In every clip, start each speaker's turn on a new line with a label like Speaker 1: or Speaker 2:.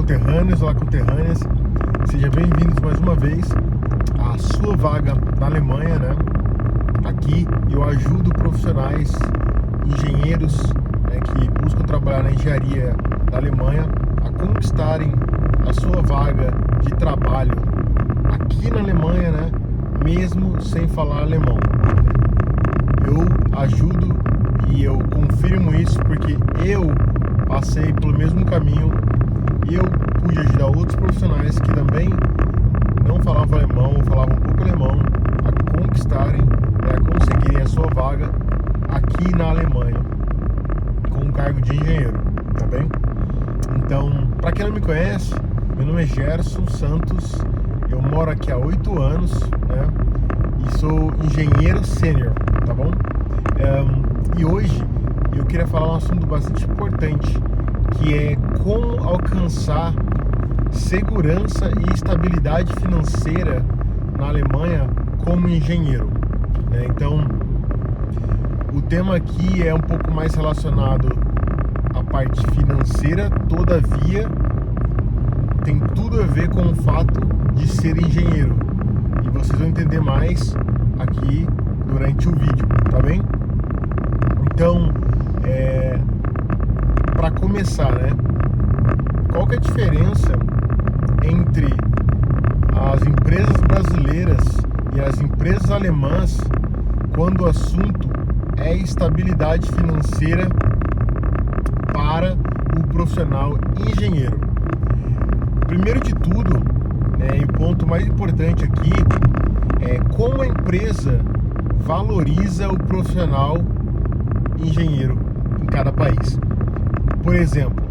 Speaker 1: conterrâneos, olá conterrâneas, sejam bem-vindos mais uma vez à sua vaga na Alemanha, né? Aqui eu ajudo profissionais, engenheiros, né, que buscam trabalhar na engenharia da Alemanha a conquistarem a sua vaga de trabalho aqui na Alemanha, né? Mesmo sem falar alemão. Eu ajudo e eu confirmo isso porque eu passei pelo mesmo caminho e eu pude ajudar outros profissionais que também não falavam alemão ou falavam um pouco alemão a conquistarem, a conseguirem a sua vaga aqui na Alemanha com o cargo de engenheiro, tá bem? Então, para quem não me conhece, meu nome é Gerson Santos, eu moro aqui há 8 anos, né? E sou engenheiro sênior, tá bom? E hoje eu queria falar um assunto bastante importante, que é como alcançar segurança e estabilidade financeira na Alemanha como engenheiro, né? Então, o tema aqui é um pouco mais relacionado à parte financeira, todavia tem tudo a ver com o fato de ser engenheiro, e vocês vão entender mais aqui durante o vídeo, tá bem? Então, para começar, né? Qual que é a diferença entre as empresas brasileiras e as empresas alemãs quando o assunto é estabilidade financeira para o profissional engenheiro? Primeiro de tudo, e o ponto mais importante aqui é como a empresa valoriza o profissional engenheiro em cada país. Por exemplo,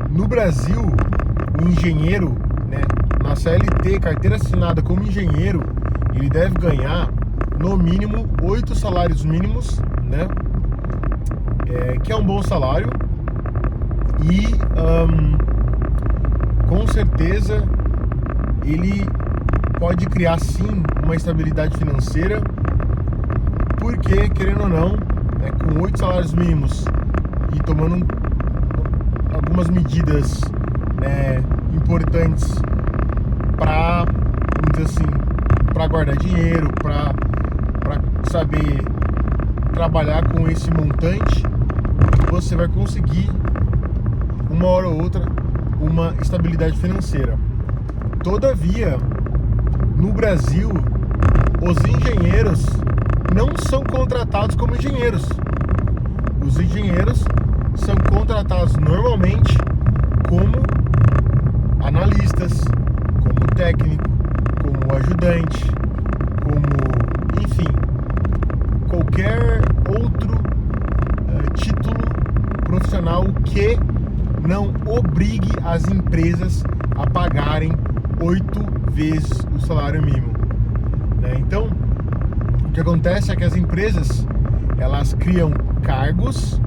Speaker 1: no Brasil, o engenheiro, né, na CLT, carteira assinada como engenheiro, ele deve ganhar no mínimo 8 salários mínimos, né, que é um bom salário, e com certeza ele pode criar sim uma estabilidade financeira, porque, querendo ou não, com 8 salários mínimos e tomando algumas medidas, né, importantes para, vamos dizer assim, para guardar dinheiro, para saber trabalhar com esse montante, você vai conseguir uma hora ou outra uma estabilidade financeira. Todavia, no Brasil, os engenheiros não são contratados como engenheiros. Os engenheiros são contratados normalmente como analistas, como técnico, como ajudante, como, enfim, qualquer outro título profissional que não obrigue as empresas a pagarem 8 vezes o salário mínimo, né? Então, o que acontece é que as empresas, elas criam cargos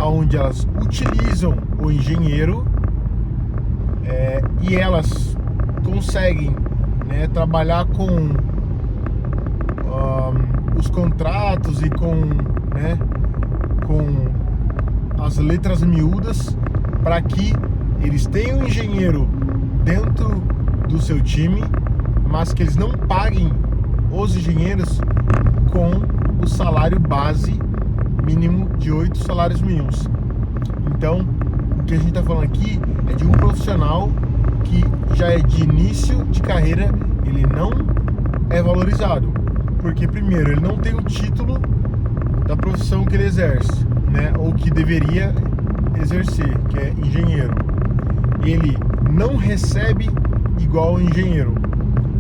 Speaker 1: onde elas utilizam o engenheiro, e elas conseguem, né, trabalhar com os contratos e com as letras miúdas para que eles tenham um engenheiro dentro do seu time, mas que eles não paguem os engenheiros com o salário base mínimo de 8 salários mínimos. Então, o que a gente está falando aqui é de um profissional que já é de início de carreira, ele não é valorizado, porque primeiro, ele não tem o título da profissão que ele exerce, né, ou que deveria exercer, que é engenheiro. Ele não recebe igual ao engenheiro,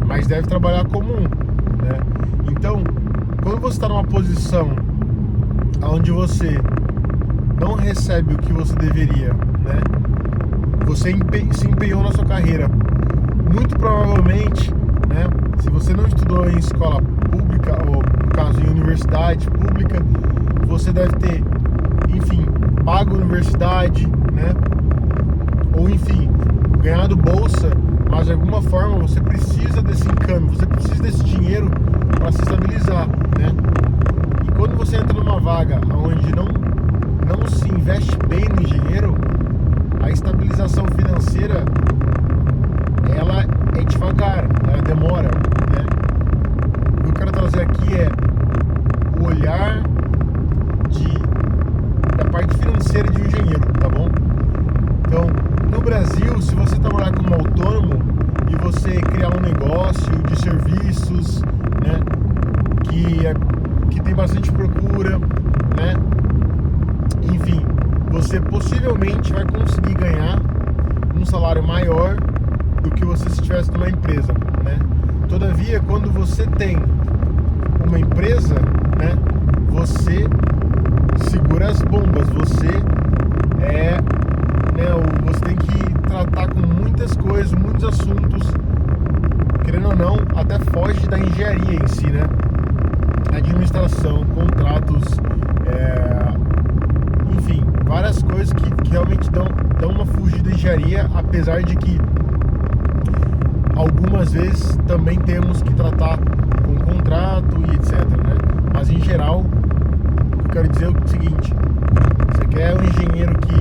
Speaker 1: mas deve trabalhar como um, né? Então, quando você está numa posição onde você não recebe o que você deveria, né? Você se empenhou na sua carreira. Muito provavelmente, né? Se você não estudou em escola pública, ou no caso em universidade pública, você deve ter, enfim, pago a universidade, né? Ou enfim, ganhado bolsa, mas de alguma forma você precisa desse encame, você precisa desse dinheiro para se estabilizar, né? E quando você entra numa vaga onde não se investe bem no engenheiro, a estabilização financeira no Brasil, se você trabalhar como autônomo e você criar um negócio de serviços, né, que tem bastante procura, né, enfim, você possivelmente vai conseguir ganhar um salário maior do que você se estivesse numa empresa, né? Todavia, quando você tem uma empresa, né, você segura as bombas, você você tem que tratar com muitas coisas, muitos assuntos, querendo ou não, até foge da engenharia em si, né? Administração, contratos, enfim, várias coisas que realmente dão uma fugida da engenharia, apesar de que algumas vezes também temos que tratar com contrato e etc, né? Mas em geral, eu quero dizer o seguinte: você quer um engenheiro que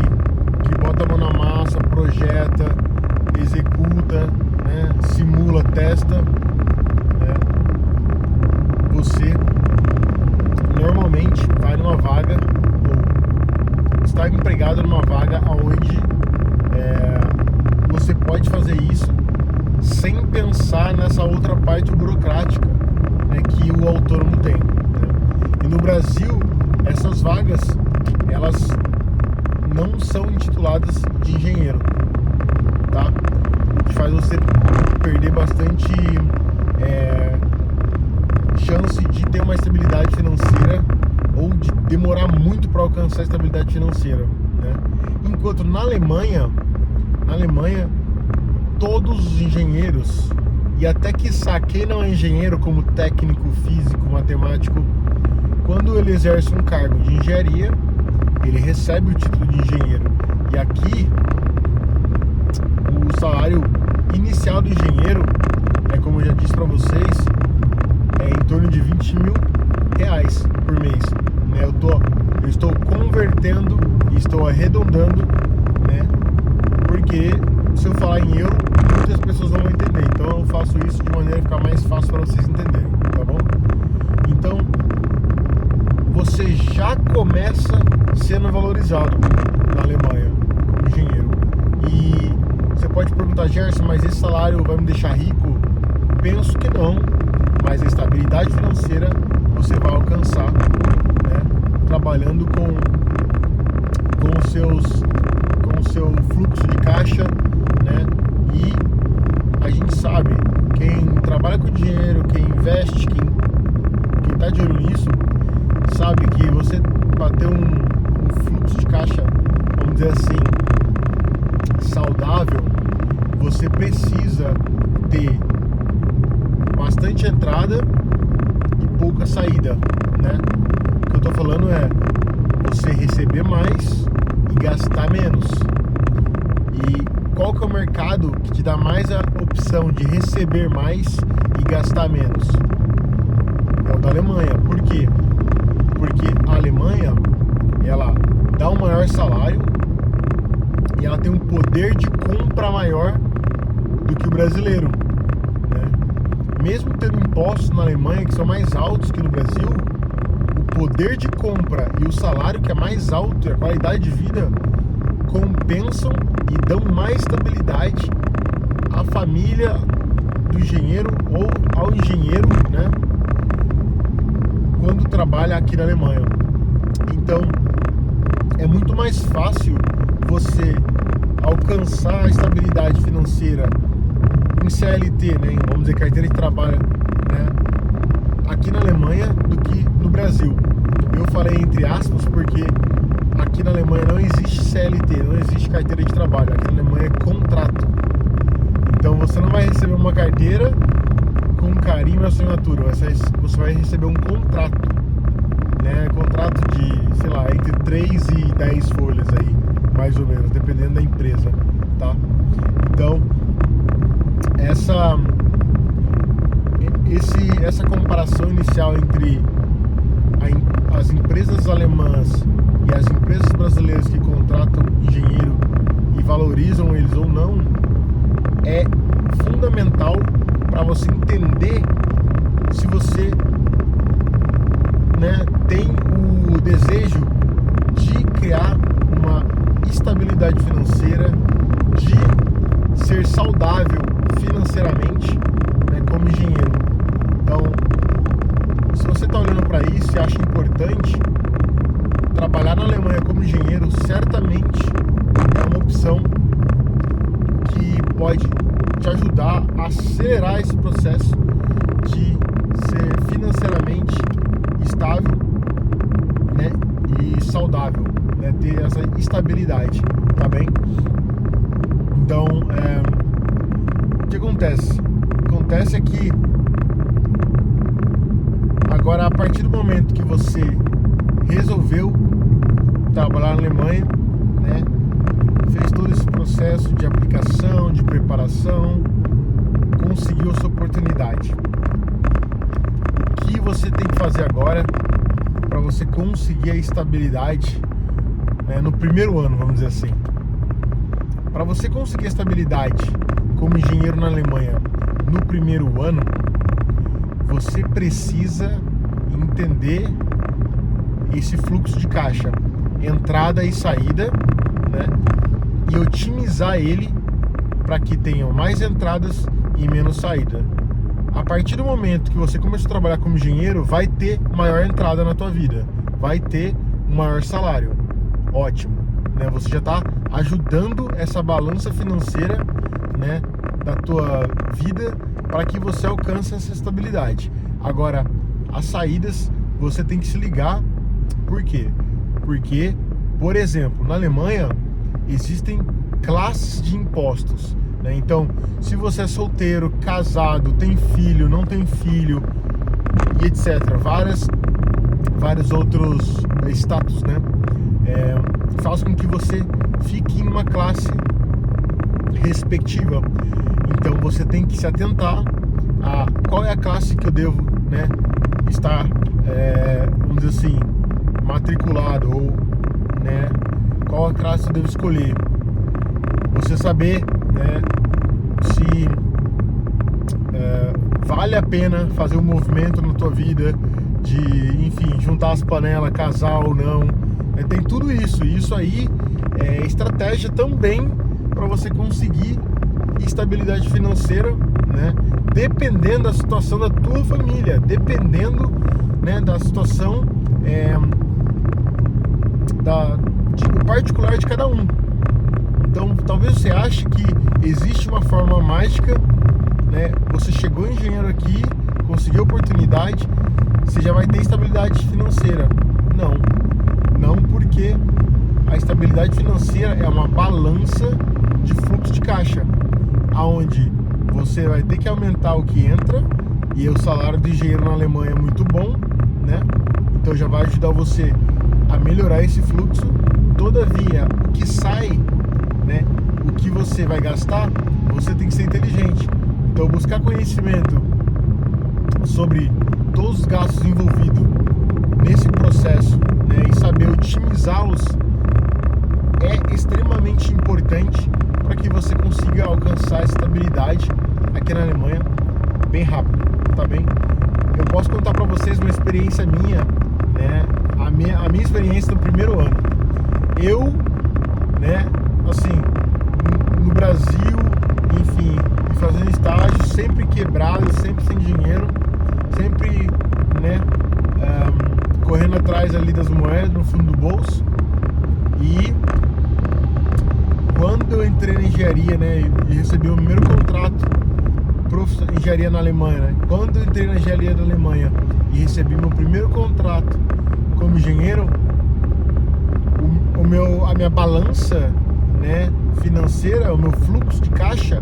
Speaker 1: bota a mão na massa, projeta, executa, né? Simula, testa, né? Você normalmente vai numa vaga ou está empregado numa vaga onde você pode fazer isso sem pensar nessa outra parte burocrática, né, que o autônomo tem, né? E no Brasil, essas vagas, elas não são intituladas de engenheiro, tá? O que faz você perder bastante chance de ter uma estabilidade financeira ou de demorar muito para alcançar a estabilidade financeira, né? Enquanto na Alemanha, todos os engenheiros, e até quiçá quem não é engenheiro, como técnico, físico, matemático, quando ele exerce um cargo de engenharia, ele recebe o título de engenheiro. E aqui, o salário inicial do engenheiro, como eu já disse para vocês, é em torno de 20 mil reais por mês, né? Eu estou convertendo e estou arredondando, né? Porque se eu falar em euro, muitas pessoas não vão entender. Então eu faço isso de maneira a ficar mais fácil para vocês entenderem, tá bom? Então, você já começa sendo valorizado na Alemanha como engenheiro. E você pode perguntar: Gerson, mas esse salário vai me deixar rico? Penso que não, mas a estabilidade financeira você vai alcançar, né, trabalhando com o seu fluxo de caixa, né? E a gente sabe, quem trabalha com dinheiro, quem investe, quem tá de olho nisso, sabe que você bater um fluxo de caixa, vamos dizer assim, saudável, você precisa ter bastante entrada e pouca saída, né? O que eu tô falando é você receber mais e gastar menos. E qual que é o mercado que te dá mais a opção de receber mais e gastar menos? É o da Alemanha. Por quê? Porque a Alemanha, ela dá um maior salário e ela tem um poder de compra maior do que o brasileiro, né? Mesmo tendo impostos na Alemanha que são mais altos que no Brasil, o poder de compra e o salário que é mais alto e a qualidade de vida compensam e dão mais estabilidade à família do engenheiro ou ao engenheiro, né, quando trabalha aqui na Alemanha. Então, é muito mais fácil você alcançar a estabilidade financeira em CLT, né, vamos dizer, carteira de trabalho, né, aqui na Alemanha do que no Brasil. Eu falei entre aspas porque aqui na Alemanha não existe CLT, não existe carteira de trabalho. Aqui na Alemanha é contrato. Então você não vai receber uma carteira com carimbo e assinatura. Você vai receber um contrato, né? Contrato de, sei lá, entre 3 e 10 folhas aí, mais ou menos, dependendo da empresa, tá? Então, essa comparação inicial entre as empresas alemãs e as empresas brasileiras que contratam engenheiro e valorizam eles ou não é fundamental para você entender se você, né, tem o desejo de criar uma estabilidade financeira, de saudável financeiramente, né, como engenheiro. Então, se você está olhando para isso e acha importante, trabalhar na Alemanha como engenheiro certamente é uma opção que pode te ajudar a acelerar esse processo de ser financeiramente estável, né, e saudável, né, ter essa estabilidade, tá bem? Então, o que acontece? Acontece é que agora, a partir do momento que você resolveu trabalhar na Alemanha, né, fez todo esse processo de aplicação, de preparação, conseguiu a sua oportunidade. O que você tem que fazer agora para você conseguir a estabilidade, né, no primeiro ano, vamos dizer assim? Para você conseguir a estabilidade como engenheiro na Alemanha no primeiro ano, você precisa entender esse fluxo de caixa, entrada e saída, né, e otimizar ele para que tenham mais entradas e menos saída. A partir do momento que você começou a trabalhar como engenheiro, vai ter maior entrada na tua vida, vai ter um maior salário. Ótimo, né? Você já está ajudando essa balança financeira, né, da tua vida para que você alcance essa estabilidade. Agora, as saídas você tem que se ligar. Por quê? Porque, por exemplo, na Alemanha existem classes de impostos, né? Então, se você é solteiro, casado, tem filho, não tem filho e etc, vários outros status, né, faz com que você fique em uma classe respectiva. Então você tem que se atentar a qual é a classe que eu devo, né, estar, vamos dizer assim, matriculado, ou, né, qual a classe eu devo escolher. Você saber, né, se vale a pena fazer um movimento na tua vida de, enfim, juntar as panelas, casar ou não. Tem tudo isso. E isso aí é estratégia também para você conseguir estabilidade financeira, né? Dependendo da situação da tua família, dependendo, né, da situação do particular de cada um. Então, talvez você ache que existe uma forma mágica, né? Você chegou engenheiro aqui, conseguiu oportunidade, você já vai ter estabilidade financeira. Não, porque a estabilidade financeira é uma balança de fluxo de caixa, aonde você vai ter que aumentar o que entra, e o salário de engenheiro na Alemanha é muito bom, né? Então já vai ajudar você a melhorar esse fluxo. Todavia, o que sai, né, o que você vai gastar, você tem que ser inteligente. Então, buscar conhecimento sobre todos os gastos envolvidos nesse processo, né, e saber otimizá-los é extremamente importante para que você consiga alcançar essa estabilidade aqui na Alemanha bem rápido, tá bem? Eu posso contar para vocês uma experiência minha, né, a minha experiência no primeiro ano. Eu, né, assim, no Brasil, enfim, fazendo estágio, sempre quebrado, sempre sem dinheiro, sempre, né, correndo atrás ali das moedas no fundo do bolso. E quando eu entrei na engenharia, né, e recebi o primeiro contrato em engenharia na Alemanha, né, quando eu entrei na engenharia da Alemanha e recebi meu primeiro contrato como engenheiro, a minha balança, né, financeira, o meu fluxo de caixa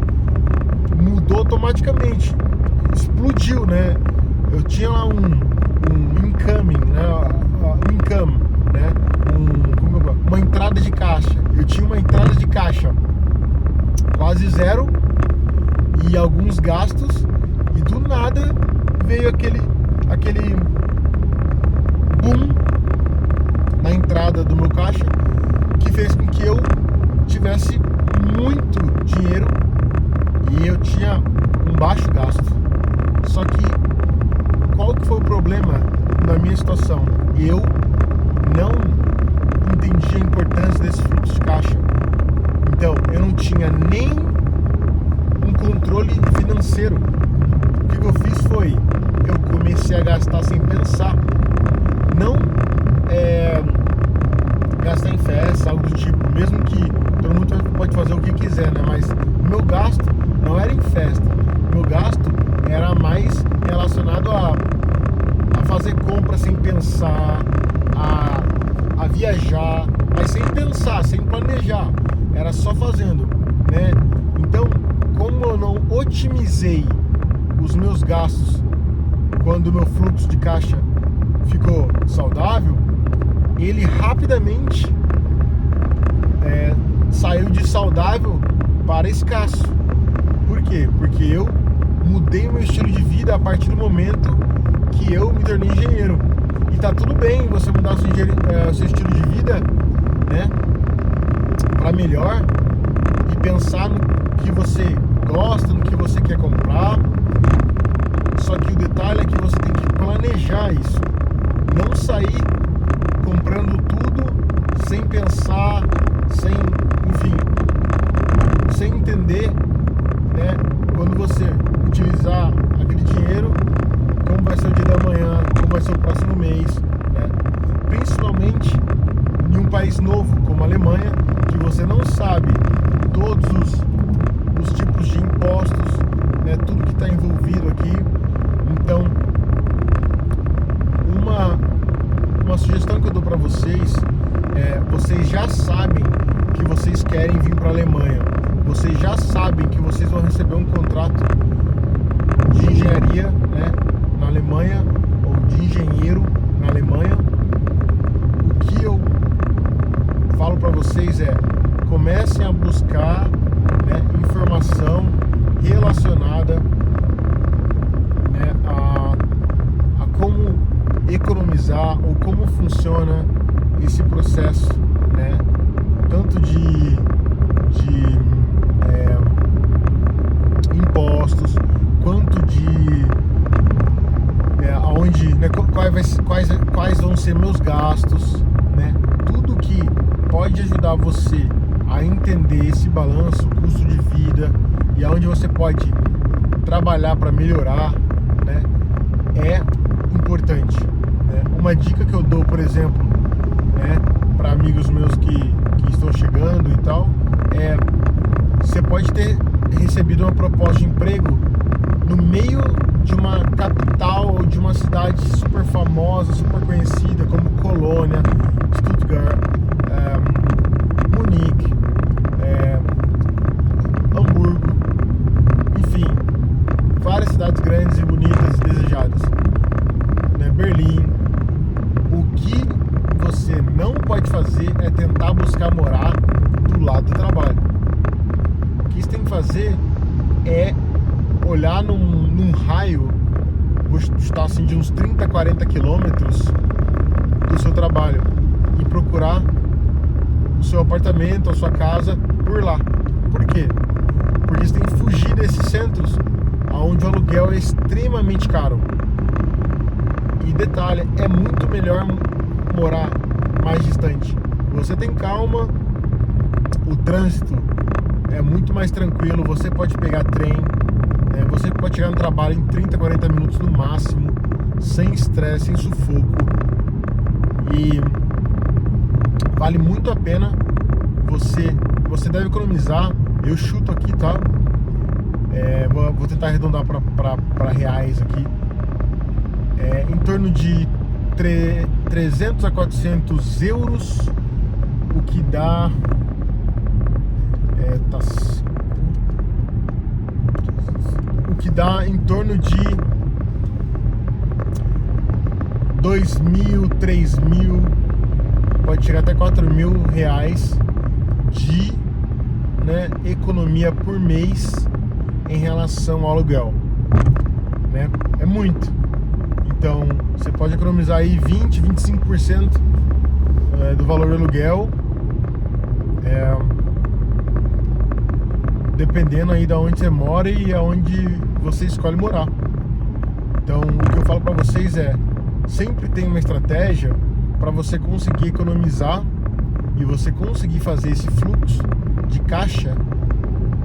Speaker 1: mudou automaticamente, explodiu, né? Eu tinha lá um incoming, né, uma entrada de caixa. Eu tinha uma entrada de caixa quase zero e alguns gastos, e do nada veio aquele boom na entrada do meu caixa, que fez com que eu tivesse muito dinheiro e eu tinha um baixo gasto. Só que qual que foi o problema na minha situação? Eu não entendi a importância desse fluxo de caixa. Então eu não tinha nem controle financeiro. O que eu fiz foi, eu comecei a gastar sem pensar. Não gastar em festa, algo do tipo, mesmo que todo mundo pode fazer o que quiser, né? Mas o meu gasto não era em festa, o meu gasto era mais relacionado a fazer compras sem pensar, a viajar, mas sem pensar, sem planejar, era só fazendo, né? Então, como eu não otimizei os meus gastos quando o meu fluxo de caixa ficou saudável, ele rapidamente saiu de saudável para escasso. Por quê? Porque eu mudei o meu estilo de vida a partir do momento que eu me tornei engenheiro. E tá tudo bem você mudar o seu estilo de vida, né, para melhor, e pensar no que você gosta, no que você quer comprar. Só que o detalhe é que você tem que planejar isso. Não sair comprando tudo sem pensar, sem entender, né, quando você utilizar aquele dinheiro, como vai ser o dia da manhã, como vai ser o próximo mês, né? Principalmente em um país novo como a Alemanha, que você não sabe todos os tipos de impostos, né, tudo que está envolvido aqui. Então, uma sugestão que eu dou para vocês vocês já sabem que vocês querem vir para a Alemanha, vocês já sabem que vocês vão receber um contrato de engenharia, né, na Alemanha, ou de engenheiro na Alemanha. O que eu falo para vocês comecem a buscar, né, informação relacionada, né, a como economizar ou como funciona esse processo, né, tanto de impostos, quanto de aonde, né, quais vão ser meus gastos, né, tudo que pode ajudar você a entender esse balanço, custo de vida, e aonde você pode trabalhar para melhorar, né, é importante, né? Uma dica que eu dou, por exemplo, né, para amigos meus que estão chegando e tal, você pode ter recebido uma proposta de emprego no meio de uma capital ou de uma cidade super famosa, super conhecida, como Colônia, Stuttgart, Munique, Hamburgo, enfim, várias cidades grandes e bonitas e desejadas, né? Berlim. O que você não pode fazer é tentar buscar morar do lado do trabalho. O que você tem que fazer é olhar num raio, vou chutar assim, de uns 30, 40 quilômetros do seu trabalho, e procurar o seu apartamento, a sua casa por lá. Por quê? Porque você tem que fugir desses centros onde o aluguel é extremamente caro. E detalhe, é muito melhor morar mais distante. Você tem calma, o trânsito é muito mais tranquilo, você pode pegar trem, você pode chegar no trabalho em 30, 40 minutos no máximo, sem estresse, sem sufoco. E vale muito a pena. Você deve economizar, eu chuto aqui, tá? Vou tentar arredondar para reais aqui. Em torno de 300 a 400 euros, o que dá o que dá em torno de 2.000, 3.000, pode chegar até 4.000 reais de, né, economia por mês em relação ao aluguel, né? É muito. Então você pode economizar aí 20, 25% do valor do aluguel, dependendo aí de onde você mora e aonde você escolhe morar. Então o que eu falo para vocês sempre tem uma estratégia para você conseguir economizar e você conseguir fazer esse fluxo de caixa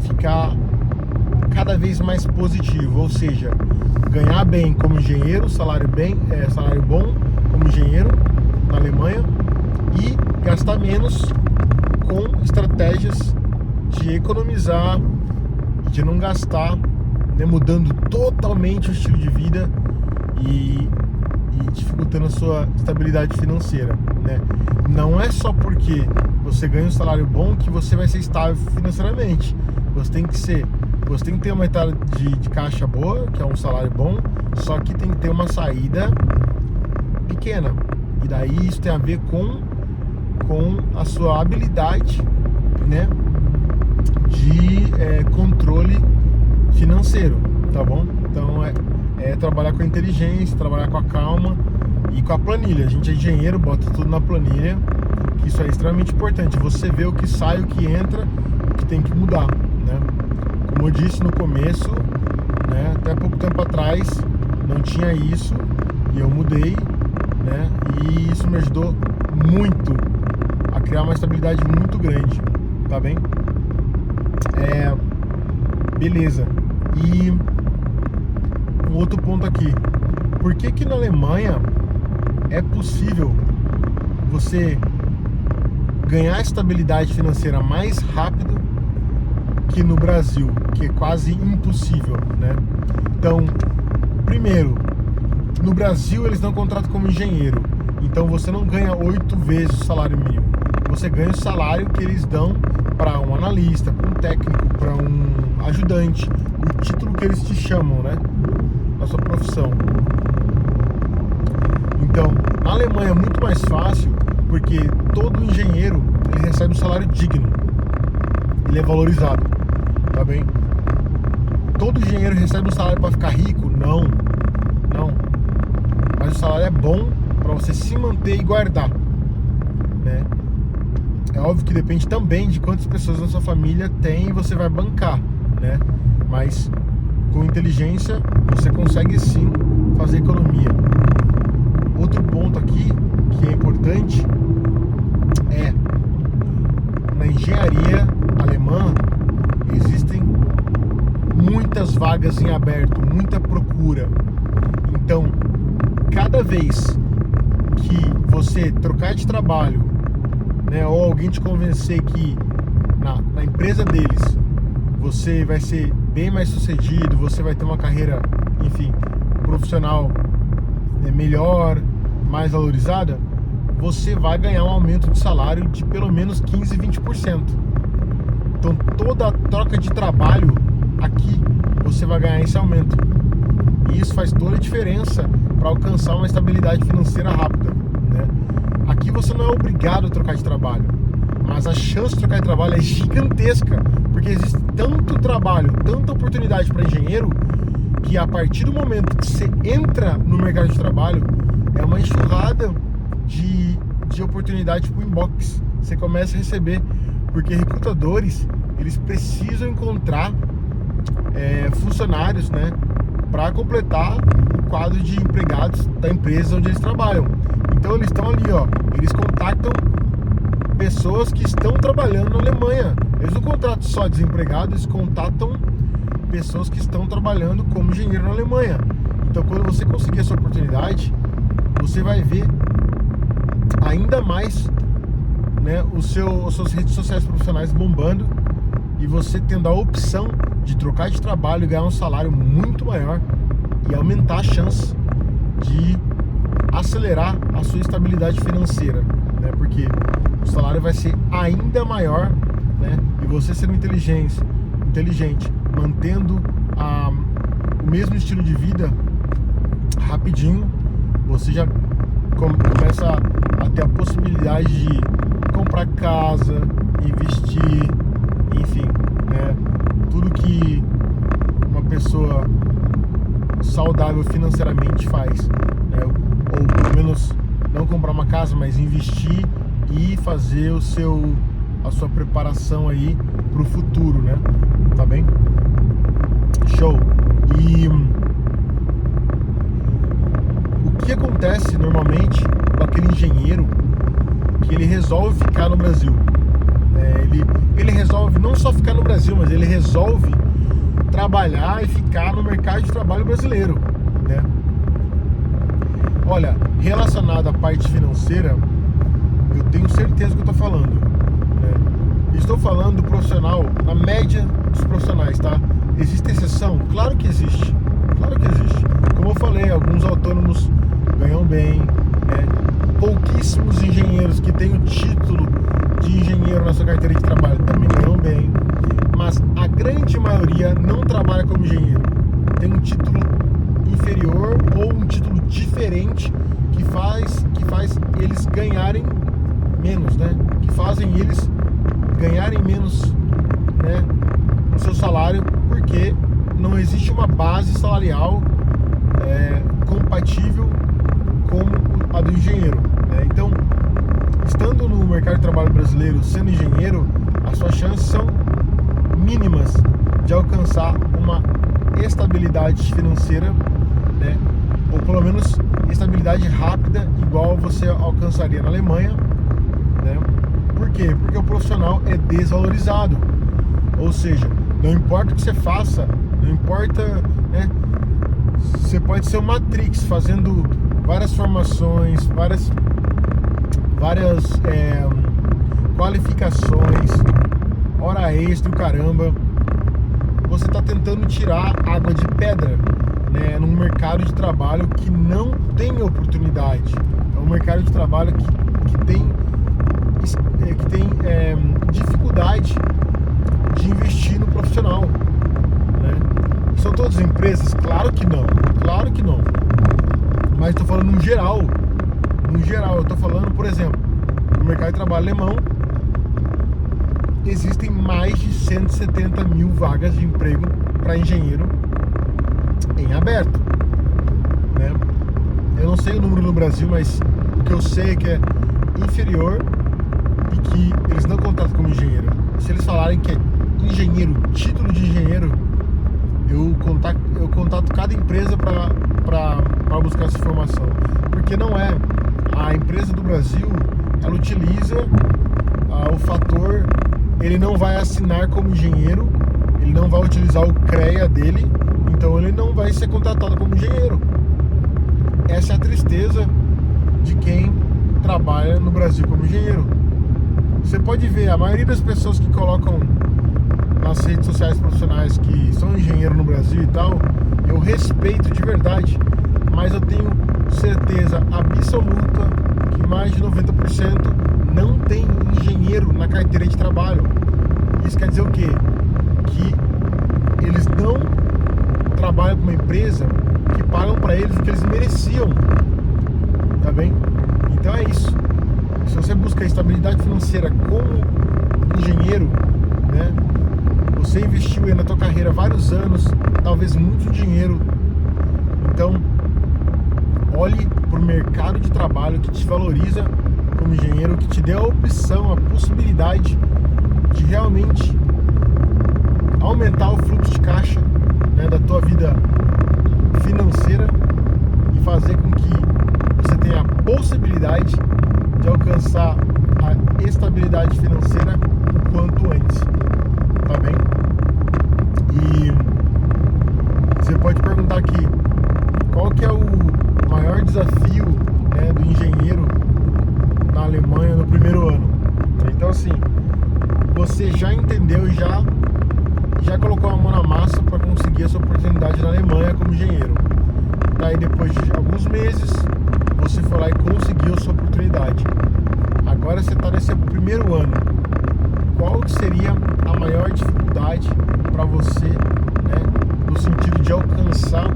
Speaker 1: ficar cada cada vez mais positivo, ou seja, ganhar bem como engenheiro, salário bom como engenheiro na Alemanha e gastar menos com estratégias de economizar e de não gastar, né, mudando totalmente o estilo de vida e dificultando a sua estabilidade financeira, né? Não é só porque você ganha um salário bom que você vai ser estável financeiramente. Você tem que ter uma entrada de caixa boa, que é um salário bom, só que tem que ter uma saída pequena. E daí isso tem a ver com a sua habilidade, né, de controle financeiro, tá bom? Então é trabalhar com a inteligência, trabalhar com a calma e com a planilha. A gente é engenheiro, bota tudo na planilha, que isso é extremamente importante. Você vê o que sai, o que entra, o que tem que mudar, né? Como eu disse no começo, né, até pouco tempo atrás não tinha isso e eu mudei, né? E isso me ajudou muito a criar uma estabilidade muito grande, tá bem? Beleza. E um outro ponto aqui, por que na Alemanha é possível você ganhar estabilidade financeira mais rápido que no Brasil, que é quase impossível, né? Então, primeiro, no Brasil eles dão contrato como engenheiro, então você não ganha 8 vezes o salário mínimo, você ganha o salário que eles dão para um analista, para um técnico, para um ajudante, o título que eles te chamam, né, na sua profissão. Então, na Alemanha é muito mais fácil, porque todo engenheiro ele recebe um salário digno, ele é valorizado, tá bem? Todo engenheiro recebe um salário para ficar rico? Não, mas o salário é bom para você se manter e guardar, né? É óbvio que depende também de quantas pessoas na sua família tem e você vai bancar, né? Mas com inteligência você consegue sim fazer economia. Outro ponto aqui que é importante é, na engenharia alemã existem muitas vagas em aberto, muita procura. Então, cada vez que você trocar de trabalho, né, ou alguém te convencer que na empresa deles você vai ser bem mais sucedido, você vai ter uma carreira, enfim, profissional, né, melhor, mais valorizada, você vai ganhar um aumento de salário de pelo menos 15, 20%. Então toda troca de trabalho aqui você vai ganhar esse aumento. E isso faz toda a diferença para alcançar uma estabilidade financeira rápida, né? Aqui você não é obrigado a trocar de trabalho, mas a chance de trocar de trabalho é gigantesca, porque existe tanto trabalho, tanta oportunidade para engenheiro, que a partir do momento que você entra no mercado de trabalho, é uma enxurrada de oportunidade para o inbox. Você começa a receber, porque recrutadores, eles precisam encontrar funcionários, né, para completar o quadro de empregados da empresa onde eles trabalham. Então eles estão ali, ó, eles contactam pessoas que estão trabalhando na Alemanha. Eles não contratam só desempregados, eles contatam pessoas que estão trabalhando como engenheiro na Alemanha. Então quando você conseguir essa oportunidade, você vai ver ainda mais, né, as suas redes sociais profissionais bombando e você tendo a opção de trocar de trabalho e ganhar um salário muito maior e aumentar a chance de acelerar a sua estabilidade financeira, né? Porque o salário vai ser ainda maior, né? E você sendo inteligente, mantendo o mesmo estilo de vida, rapidinho você já começa a ter a possibilidade de comprar casa, investir, enfim, né? Tudo que uma pessoa saudável financeiramente faz, né? Ou pelo menos não comprar uma casa, mas investir e fazer a sua preparação aí pro futuro, né? Tá bem? Show! E o que acontece normalmente com aquele engenheiro que ele resolve ficar no Brasil? Ele resolve não só ficar no Brasil, mas ele resolve trabalhar e ficar no mercado de trabalho brasileiro, né? Olha, relacionado à parte financeira, eu tenho certeza do que eu estou falando, né? Estou falando do profissional, na média dos profissionais, tá? Existe exceção? Claro que existe. Claro que existe. Como eu falei, alguns autônomos ganham bem, né? Pouquíssimos engenheiros que têm o título de engenheiro na sua carteira de trabalho também ganham bem. Mas a grande maioria não trabalha como engenheiro. Tem um título inferior ou um título diferente que faz eles ganharem menos, né? Que fazem eles ganharem menos, né, no seu salário, porque não existe uma base salarial compatível com a do engenheiro, né? Então, estando no mercado de trabalho brasileiro, sendo engenheiro, as suas chances são mínimas de alcançar uma estabilidade financeira, né? Ou pelo menos estabilidade rápida, igual você alcançaria na Alemanha, né? Por quê? Porque o profissional é desvalorizado. Ou seja, não importa o que você faça, não importa, né? Você pode ser o Matrix fazendo várias formações, várias qualificações, hora extra, caramba. Você está tentando tirar água de pedra, né, num mercado de trabalho que não tem oportunidade. É um mercado de trabalho que tem dificuldade de investir no profissional, né? São todas empresas? Claro que não, claro que não. Mas estou falando no geral. No geral, eu estou falando, por exemplo, no mercado de trabalho alemão, existem mais de 170 mil vagas de emprego para engenheiro em aberto, né? Eu não sei o número no Brasil, mas o que eu sei é que é inferior e que eles não contratam como engenheiro. Se eles falarem que é engenheiro, título de engenheiro, eu contato cada empresa para buscar essa informação, porque não é. A empresa do Brasil, ela utiliza o fator, ele não vai assinar como engenheiro, ele não vai utilizar o CREA dele, então ele não vai ser contratado como engenheiro. Essa é a tristeza de quem trabalha no Brasil como engenheiro. Você pode ver, a maioria das pessoas que colocam nas redes sociais profissionais que são engenheiro no Brasil e tal, eu respeito de verdade, mas eu tenho certeza absoluta que mais de 90% não tem engenheiro na carteira de trabalho. Isso quer dizer o quê? Que eles não trabalham com uma empresa que pagam para eles o que eles mereciam, tá bem? Então é isso. Se você busca estabilidade financeira como engenheiro, né, você investiu aí na tua carreira vários anos, talvez muito dinheiro, então olhe para o mercado de trabalho que te valoriza como engenheiro, que te dê a opção, a possibilidade de realmente aumentar o fluxo de caixa, né, da tua vida financeira e fazer com que você tenha a possibilidade de alcançar a estabilidade financeira o quanto antes, tá bem? E você pode perguntar aqui, qual que é o maior desafio, né, do engenheiro na Alemanha no primeiro ano? Então assim, você já entendeu e já colocou a mão na massa para conseguir essa oportunidade na Alemanha como engenheiro. Daí depois de alguns meses, você foi lá e conseguiu a sua oportunidade. Agora você está nesse primeiro ano. Qual seria a maior dificuldade para você, né, no sentido de alcançar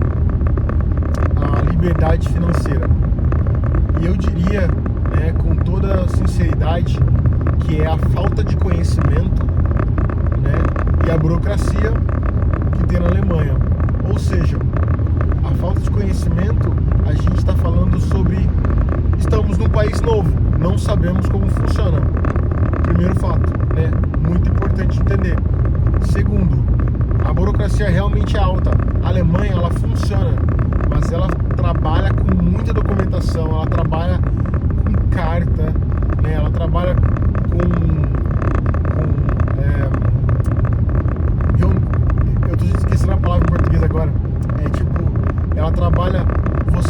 Speaker 1: a liberdade financeira? E eu diria, né, com toda sinceridade, que é a falta de conhecimento, né, e a burocracia que tem na Alemanha. Ou seja, a falta de conhecimento, a gente está falando sobre, estamos num país novo, não sabemos como funciona. Primeiro fato, né, muito importante entender. Segundo, a burocracia realmente é alta. A Alemanha, ela funciona, mas ela trabalha com muita documentação, ela trabalha com carta, né, ela trabalha eu estou esquecendo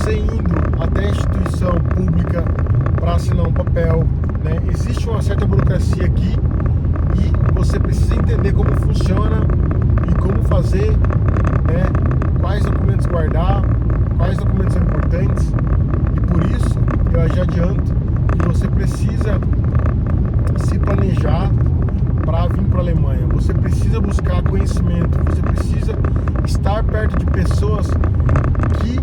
Speaker 1: você indo até a instituição pública para assinar um papel, né? Existe uma certa burocracia aqui e você precisa entender como funciona e como fazer, né? Quais documentos guardar, quais documentos são importantes, e por isso eu já adianto que você precisa se planejar para vir para a Alemanha. Você precisa buscar conhecimento, você precisa estar perto de pessoas que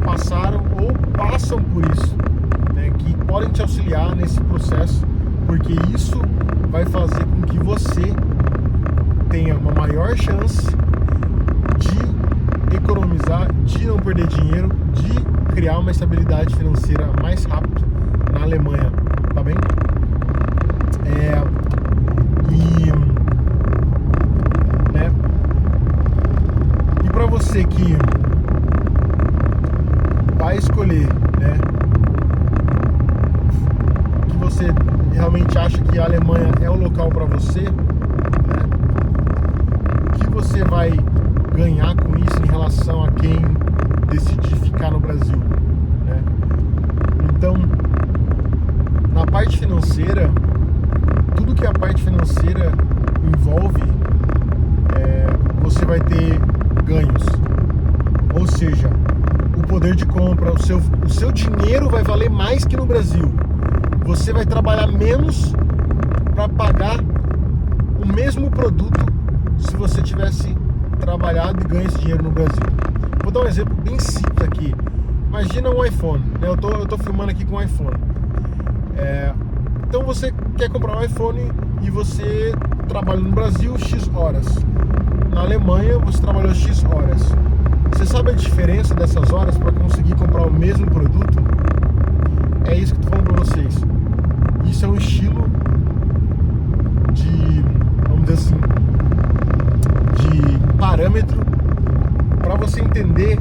Speaker 1: passaram ou passam por isso, né, que podem te auxiliar nesse processo, porque isso vai fazer com que você tenha uma maior chance de economizar, de não perder dinheiro, de criar uma estabilidade financeira mais rápido na Alemanha, tá bem? E para você que vai escolher, né, que você realmente acha que a Alemanha é o local para você, né, o que você vai ganhar com isso em relação a quem decidir ficar no Brasil, né? Então, na parte financeira, tudo que a parte financeira envolve, você vai ter ganhos. Ou seja, o poder de compra, o seu dinheiro vai valer mais que no Brasil. Você vai trabalhar menos para pagar o mesmo produto se você tivesse trabalhado e ganho esse dinheiro no Brasil. Vou dar um exemplo bem simples aqui. Imagina um iPhone, né? Eu tô filmando aqui com um iPhone. Então você quer comprar um iPhone e você trabalha no Brasil X horas. Na Alemanha você trabalhou X horas. Você sabe a diferença dessas horas para conseguir comprar o mesmo produto? É isso que eu tô falando para vocês. Isso é um estilo de, vamos dizer assim, de parâmetro para você entender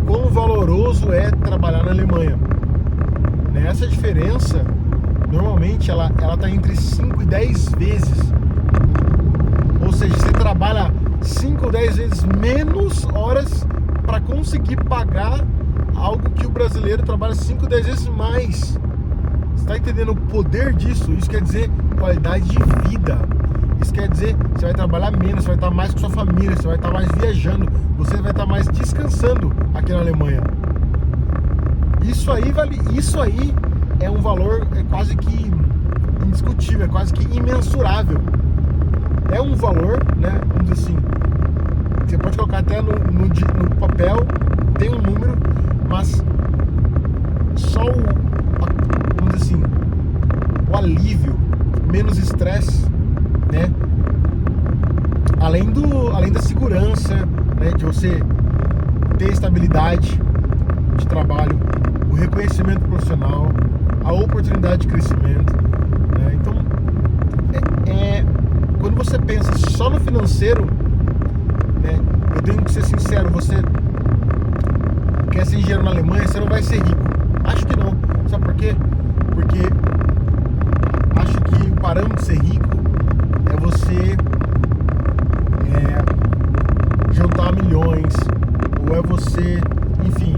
Speaker 1: quão valoroso é trabalhar na Alemanha. Essa diferença, normalmente, ela tá entre 5 e 10 vezes. Ou seja, você trabalha 5 ou 10 vezes menos horas para conseguir pagar algo que o brasileiro trabalha 5 ou 10 vezes mais. Você está entendendo o poder disso? Isso quer dizer qualidade de vida. Isso quer dizer que você vai trabalhar menos, você vai estar mais com sua família, você vai estar mais viajando, você vai estar mais descansando aqui na Alemanha. Isso aí é um valor quase que indiscutível, é quase que imensurável. É um valor, né? Vamos dizer assim, você pode colocar até no papel, tem um número, mas só vamos dizer assim, o alívio, menos estresse, né? Além da segurança, né? De você ter estabilidade de trabalho, o reconhecimento profissional, a oportunidade de crescimento, né? Então, quando você pensa só no financeiro, né, eu tenho que ser sincero, você quer ser engenheiro na Alemanha, você não vai ser rico. Acho que não. Sabe por quê? Porque acho que o parâmetro de ser rico é você juntar milhões, ou é você, enfim,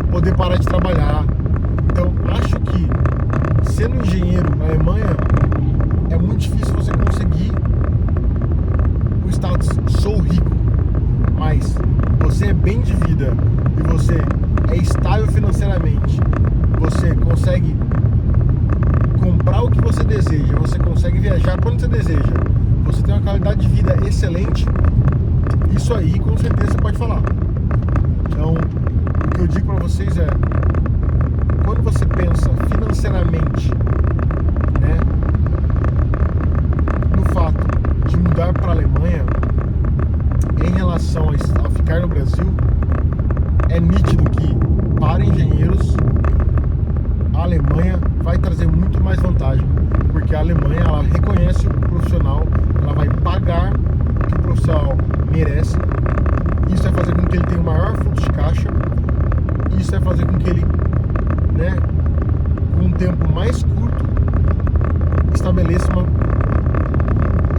Speaker 1: poder parar de trabalhar. Então, acho que sendo engenheiro na Alemanha é muito difícil você conseguir o status sou rico, mas você é bem de vida e você é estável financeiramente, você consegue comprar o que você deseja, você consegue viajar quando você deseja, você tem uma qualidade de vida excelente, isso aí com certeza você pode falar. Então, o que eu digo para vocês é, quando você pensa financeiramente, né, no fato de mudar para a Alemanha em relação a ficar no Brasil, é nítido que para engenheiros a Alemanha vai trazer muito mais vantagem, porque a Alemanha ela reconhece o profissional, ela vai pagar o que o profissional merece. Isso vai fazer com que ele tenha um maior fluxo de caixa, isso vai fazer com que ele, né, com um tempo mais curto, estabeleça uma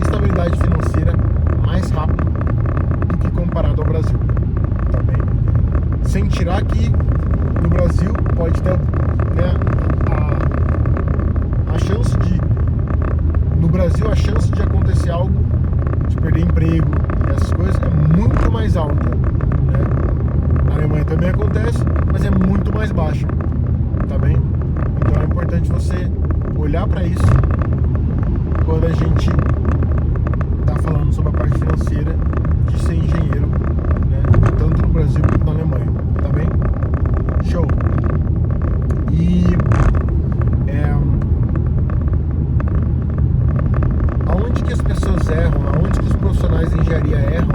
Speaker 1: estabilidade financeira mais rápido do que comparado ao Brasil. acontecer algo, de perder emprego, essas coisas, é muito mais alta, né? Na Alemanha também acontece, mas é muito mais baixa, tá bem? Então é importante você olhar para isso quando a gente tá falando sobre a parte financeira de ser engenheiro, né? Tanto no Brasil quanto na Alemanha, tá bem? Show! E aonde que as pessoas erram, aonde que os profissionais de engenharia erram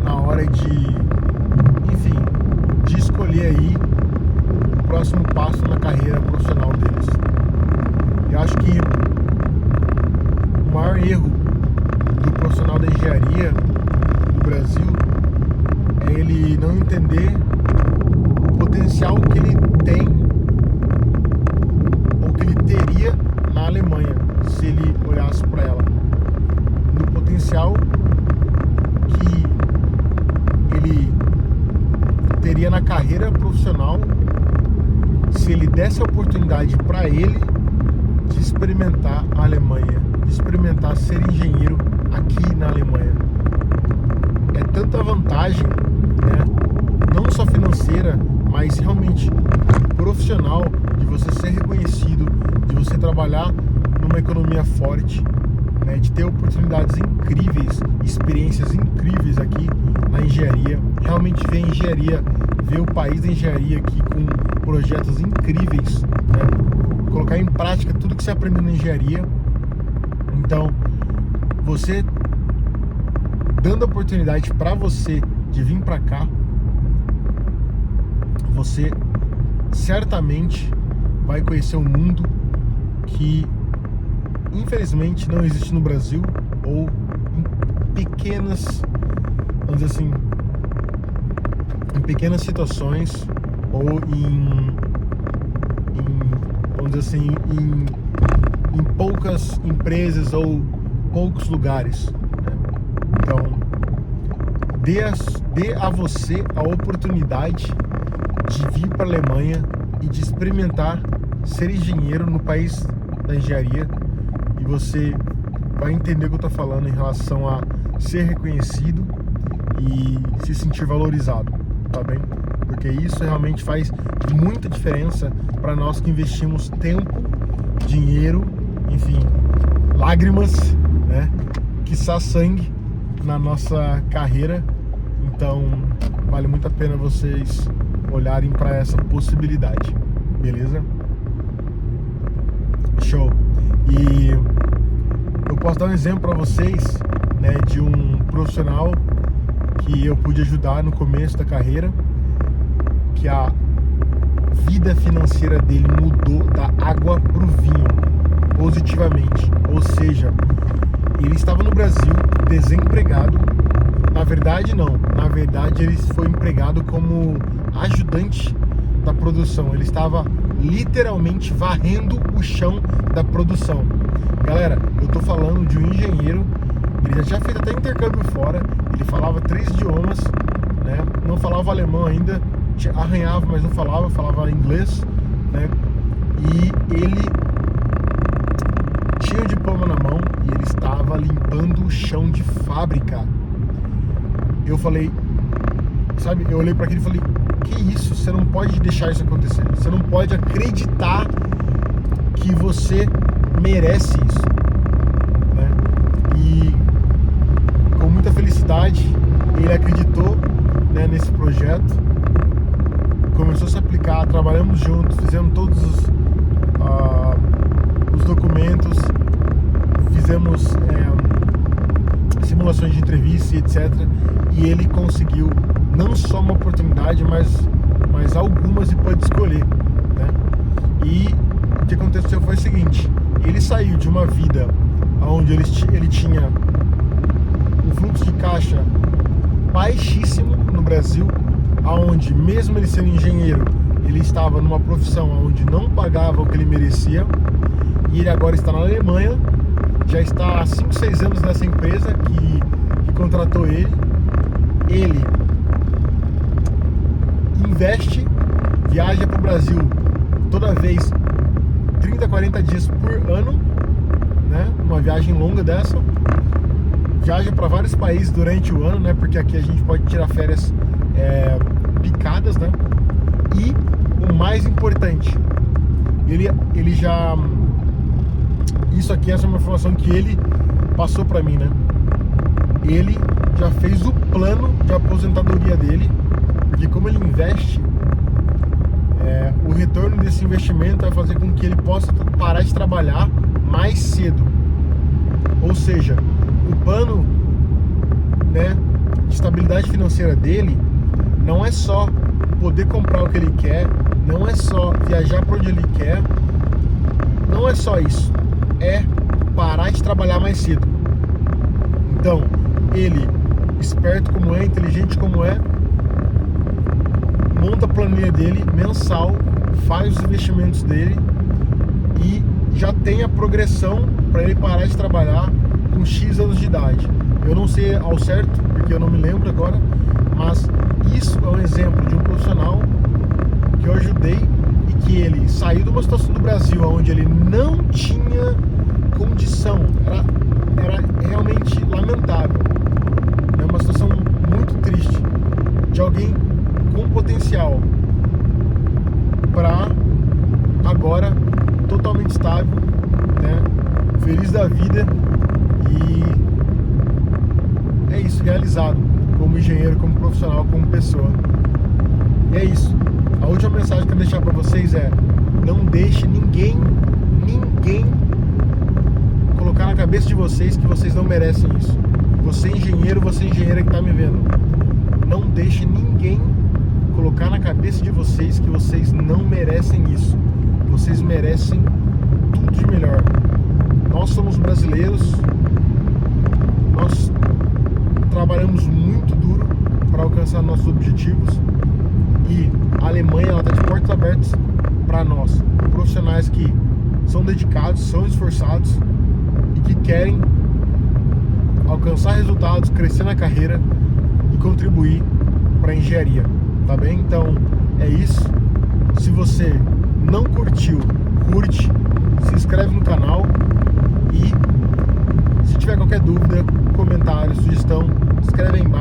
Speaker 1: na hora de, enfim, de escolher aí o próximo passo na carreira profissional deles? Eu acho que o maior erro do profissional da engenharia do Brasil é ele não entender o potencial que ele tem ou que ele teria na Alemanha se ele olhasse para ela, no potencial que ele teria na carreira profissional se ele desse a oportunidade para ele de experimentar a Alemanha, de experimentar ser engenheiro aqui na Alemanha. É tanta vantagem, né? Não só financeira, mas realmente profissional, de você ser reconhecido, de você trabalhar numa economia forte, né? De ter oportunidades incríveis, experiências incríveis aqui na engenharia, realmente ver a engenharia, ver o país da engenharia aqui com projetos incríveis, né? Colocar em prática tudo que você aprendeu na engenharia. Então, você dando a oportunidade para você de vir para cá, você certamente vai conhecer um mundo que infelizmente não existe no Brasil, ou em pequenas, vamos dizer assim, em pequenas situações, ou vamos dizer assim, em poucas empresas ou poucos lugares, né? Então, dê a você a oportunidade de vir para a Alemanha e de experimentar ser engenheiro no país da engenharia, e você vai entender o que eu estou falando em relação a ser reconhecido e se sentir valorizado, tá bem? Porque isso realmente faz muita diferença para nós que investimos tempo, dinheiro, enfim, lágrimas, né? Quiçá sangue na nossa carreira. Então vale muito a pena vocês olharem para essa possibilidade, beleza? Show! E eu posso dar um exemplo para vocês, né, de um profissional que eu pude ajudar no começo da carreira, que a vida financeira dele mudou da água pro vinho, positivamente. Ou seja, ele estava no Brasil desempregado. Na verdade não, na verdade ele foi empregado como ajudante da produção. Ele estava literalmente varrendo o chão da produção. Galera, eu tô falando de um engenheiro, ele já tinha feito até intercâmbio fora, ele falava 3 idiomas, né? Não falava alemão ainda, arranhava, mas não falava inglês, né? E ele tinha o diploma na mão e ele estava limpando o chão de fábrica. Eu falei, sabe, eu olhei para aquilo e falei, que isso? Você não pode deixar isso acontecer. Você não pode acreditar que você merece isso, né? E com muita felicidade ele acreditou, né, nesse projeto, começou a se aplicar, trabalhamos juntos, fizemos todos os documentos, fizemos simulações de entrevista e etc. E ele conseguiu não só uma oportunidade, mas algumas, e pôde escolher, né? E o que aconteceu foi o seguinte: ele saiu de uma vida onde ele tinha um fluxo de caixa baixíssimo no Brasil, aonde mesmo ele sendo engenheiro, ele estava numa profissão onde não pagava o que ele merecia, e ele agora está na Alemanha, já está há 5, 6 anos nessa empresa que contratou ele. Ele investe, viaja para o Brasil toda vez 30, 40 dias por ano, né? Uma viagem longa dessa. Viaja para vários países durante o ano, né? Porque aqui a gente pode tirar férias picadas, né? E o mais importante, ele já... Isso aqui, essa é uma informação que ele passou para mim, né? Ele já fez o plano de aposentadoria dele, porque como ele investe, o retorno desse investimento vai fazer com que ele possa parar de trabalhar mais cedo. Ou seja, o plano, né, de estabilidade financeira dele não é só poder comprar o que ele quer, não é só viajar para onde ele quer, não é só isso, é parar de trabalhar mais cedo. Então, ele, esperto como é, inteligente como é, monta a planilha dele mensal, faz os investimentos dele e já tem a progressão para ele parar de trabalhar com X anos de idade. Eu não sei ao certo, porque eu não me lembro agora, mas isso é um exemplo de um profissional que eu ajudei e que ele saiu de uma situação do Brasil onde ele não tinha condição, era realmente lamentável, é uma situação muito triste de alguém com potencial para agora totalmente estável, né? Feliz da vida e é isso, realizado como engenheiro, como profissional, como pessoa. E é isso. A última mensagem que eu quero deixar para vocês é: não deixe ninguém colocar na cabeça de vocês que vocês não merecem isso. Você engenheiro, você engenheira que está me vendo, não deixe ninguém colocar na cabeça de vocês que vocês não merecem isso. Vocês merecem tudo de melhor. Nós somos brasileiros, nós trabalhamos muito duro para alcançar nossos objetivos e a Alemanha está de portas abertas para nós, profissionais que são dedicados, são esforçados e que querem alcançar resultados, crescer na carreira e contribuir para a engenharia, tá bem? Então é isso. Se você não curtiu, curte, se inscreve no canal e se tiver qualquer dúvida, comentário, sugestão, escreve aí embaixo.